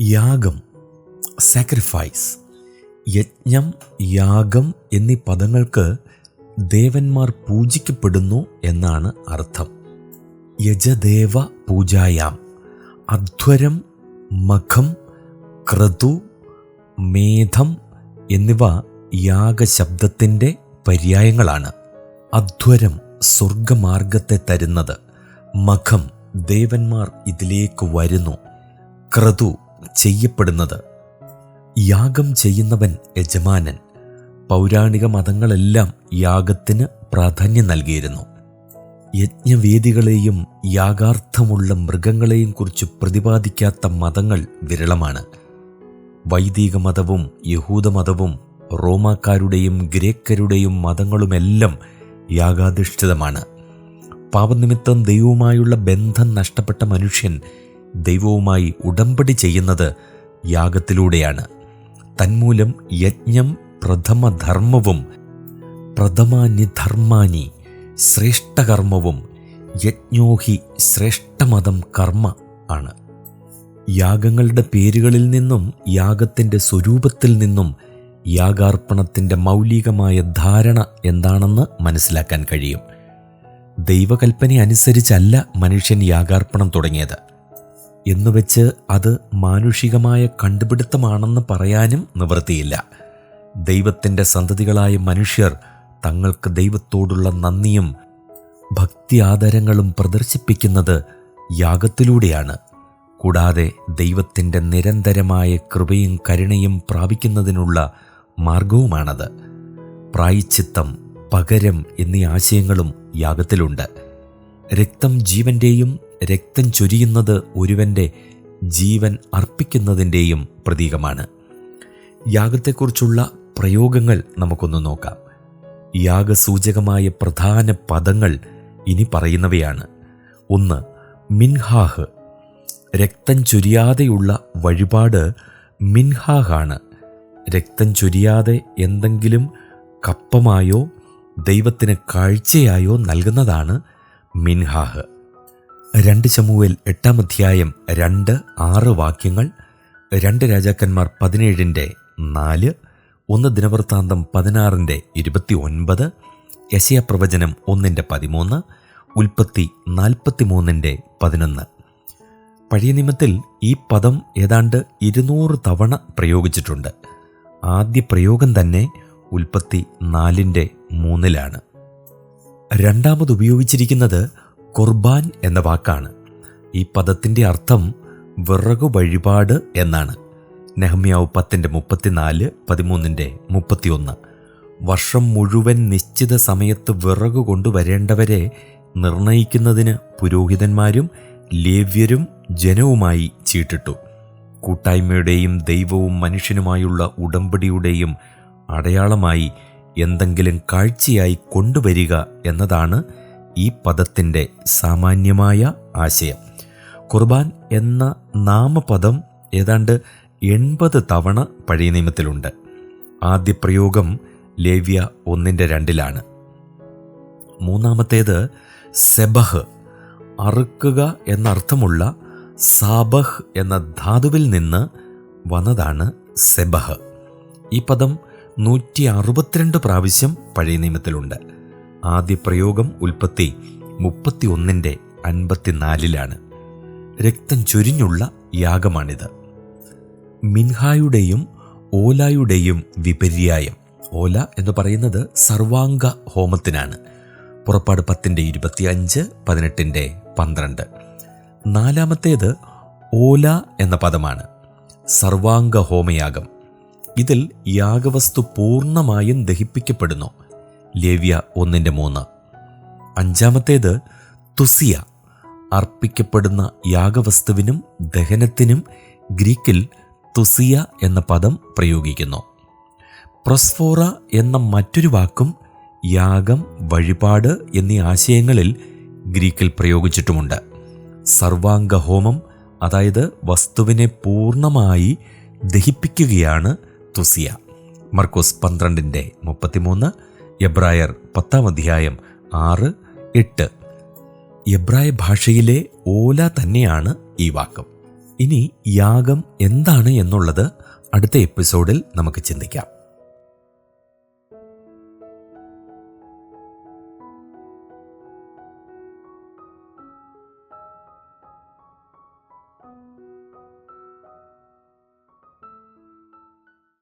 യാഗം, സാക്രിഫൈസ്, യജ്ഞം, യാഗം എന്നീ പദങ്ങൾക്ക് ദേവന്മാർ പൂജിക്കപ്പെടുന്നു എന്നാണ് അർത്ഥം. യജദേവ പൂജായാം. അധ്വരം, മഖം, ക്രതു, മേധം എന്നിവ യാഗശബ്ദത്തിൻ്റെ പര്യായങ്ങളാണ്. അധ്വരം സ്വർഗമാർഗത്തെ തരുന്നത്, മഖം ദേവന്മാർ ഇതിലേക്ക് വരുന്നു, ക്രതു ചെയ്യപ്പെടുന്നത്. യാഗം ചെയ്യുന്നവൻ യജമാനൻ. പൗരാണിക മതങ്ങളെല്ലാം യാഗത്തിന് പ്രാധാന്യം നൽകിയിരുന്നു. യജ്ഞവേദികളെയും യാഗാർത്ഥമുള്ള മൃഗങ്ങളെയും കുറിച്ച് പ്രതിപാദിക്കാത്ത മതങ്ങൾ വിരളമാണ്. വൈദിക മതവും യഹൂദമതവും റോമാക്കാരുടെയും ഗ്രേക്കരുടെയും മതങ്ങളുമെല്ലാം യാഗാധിഷ്ഠിതമാണ്. പാപനിമിത്തം ദൈവവുമായുള്ള ബന്ധം നഷ്ടപ്പെട്ട മനുഷ്യൻ ദൈവവുമായി ഉടമ്പടി ചെയ്യുന്നത് യാഗത്തിലൂടെയാണ്. തന്മൂലം യജ്ഞം പ്രഥമധർമ്മവും പ്രഥമാനിധർമാനി ശ്രേഷ്ഠകർമ്മവും യജ്ഞോഹി ശ്രേഷ്ഠമതം കർമ്മ ആണ്. യാഗങ്ങളുടെ പേരുകളിൽ നിന്നും യാഗത്തിൻ്റെ സ്വരൂപത്തിൽ നിന്നും യാഗാർപ്പണത്തിൻ്റെ മൗലികമായ ധാരണ എന്താണെന്ന് മനസ്സിലാക്കാൻ കഴിയും. ദൈവകൽപ്പന അനുസരിച്ചല്ല മനുഷ്യൻ യാഗാർപ്പണം തുടങ്ങിയത് എന്നുവെച്ച് അത് മാനുഷികമായ കണ്ടുപിടുത്തമാണെന്ന് പറയാനും നിവൃത്തിയില്ല. ദൈവത്തിൻ്റെ സന്തതികളായ മനുഷ്യർ തങ്ങൾക്ക് ദൈവത്തോടുള്ള നന്ദിയും ഭക്തി ആദരങ്ങളും പ്രദർശിപ്പിക്കുന്നത് യാഗത്തിലൂടെയാണ്. കൂടാതെ ദൈവത്തിൻ്റെ നിരന്തരമായ കൃപയും കരുണയും പ്രാപിക്കുന്നതിനുള്ള മാർഗവുമാണത്. പ്രായശ്ചിത്തം, പകരം എന്നീ ആശയങ്ങളും യാഗത്തിലുണ്ട്. രക്തം ജീവൻ്റെയും രക്തം ചൊരിയുന്നത് ഒരുവൻ്റെ ജീവൻ അർപ്പിക്കുന്നതിൻ്റെയും പ്രതീകമാണ്. യാഗത്തെക്കുറിച്ചുള്ള പ്രയോഗങ്ങൾ നമുക്കൊന്ന് നോക്കാം. യാഗസൂചകമായ പ്രധാന പദങ്ങൾ ഇനി പറയുന്നവയാണ്. 1. മിൻഹാഹ്. രക്തം ചൊരിയാതെയുള്ള വഴിപാട് മിൻഹാഹാണ്. രക്തം ചൊരിയാതെ എന്തെങ്കിലും കപ്പമായോ ദൈവത്തിന് കാഴ്ചയായോ നൽകുന്നതാണ് മിൻഹാഹ്. 2 ശമൂവേൽ 8 അധ്യായം 2-6 വാക്യങ്ങൾ, 2 രാജാക്കന്മാർ 17-4, 1 ദിനവൃത്താന്തം 16-29, യെശയ്യാ പ്രവചനം 1-13, ഉൽപ്പത്തി 43-11. പഴയ നിയമത്തിൽ ഈ പദം ഏതാണ്ട് 200 തവണ പ്രയോഗിച്ചിട്ടുണ്ട്. ആദ്യ പ്രയോഗം തന്നെ ഉൽപ്പത്തി 4-3 രണ്ടാമത് ഉപയോഗിച്ചിരിക്കുന്നത് ഖുർബാൻ എന്ന വാക്കാണ്. ഈ പദത്തിൻ്റെ അർത്ഥം വിറകു വഴിപാട് എന്നാണ്. നെഹമ്യാവ് 10-34, 13-31. വർഷം മുഴുവൻ നിശ്ചിത സമയത്ത് വിറകു കൊണ്ടുവരേണ്ടവരെ നിർണയിക്കുന്നതിന് പുരോഹിതന്മാരും ലേവ്യരും ജനവുമായി ചീട്ടിട്ടു. കൂട്ടായ്മയുടെയും ദൈവവും മനുഷ്യനുമായുള്ള ഉടമ്പടിയുടെയും അടയാളമായി എന്തെങ്കിലും കാഴ്ചയായി കൊണ്ടുവരിക എന്നതാണ് ഈ പദത്തിൻ്റെ സാമാന്യമായ ആശയം. ഖുർബാൻ എന്ന നാമപദം ഏതാണ്ട് 80 തവണ പഴയ നിയമത്തിലുണ്ട്. ആദ്യ പ്രയോഗം ലേവ്യ 1-2. മൂന്നാമത്തേത് സെബഹ്, അറുക്കുക എന്നർത്ഥമുള്ള സാബഹ് എന്ന ധാതുവിൽ നിന്ന് വന്നതാണ് സെബഹ്. ഈ പദം 162 പ്രാവശ്യം പഴയ നിയമത്തിലുണ്ട്. ആദ്യ പ്രയോഗം ഉൽപ്പത്തി 31-54. രക്തം ചൊരിഞ്ഞുള്ള യാഗമാണിത്. മിൻഹായുടെയും ഓലായുടെയും വിപര്യായം. ഓല എന്ന് പറയുന്നത് സർവാംഗ ഹോമത്തിനാണ്. പുറപ്പാട് 10-25, 18-12. നാലാമത്തേത് ഓല എന്ന പദമാണ്. സർവാംഗ ഹോമയാഗം. ഇതിൽ യാഗവസ്തു പൂർണ്ണമായും ദഹിപ്പിക്കപ്പെടുന്നു. ലേവ്യ 1-3. അഞ്ചാമത്തേത് തുസിയ. അർപ്പിക്കപ്പെടുന്ന യാഗവസ്തുവിനും ദഹനത്തിനും ഗ്രീക്കിൽ തുസിയ എന്ന പദം പ്രയോഗിക്കുന്നു. പ്രൊസ്ഫോറ എന്ന മറ്റൊരു വാക്കും യാഗം, വഴിപാട് എന്നീ ആശയങ്ങളിൽ ഗ്രീക്കിൽ പ്രയോഗിച്ചിട്ടുമുണ്ട്. സർവാംഗ ഹോമം, അതായത് വസ്തുവിനെ പൂർണ്ണമായി ദഹിപ്പിക്കുകയാണ് തുസിയ. മർക്കോസ് 12-33, എബ്രായർ 10 അധ്യായം 6-8. എബ്രായ ഭാഷയിലെ ഓല തന്നെയാണ് ഈ വാക്കും. ഇനി യാഗം എന്താണ് എന്നുള്ളത് അടുത്ത എപ്പിസോഡിൽ നമുക്ക് ചിന്തിക്കാം.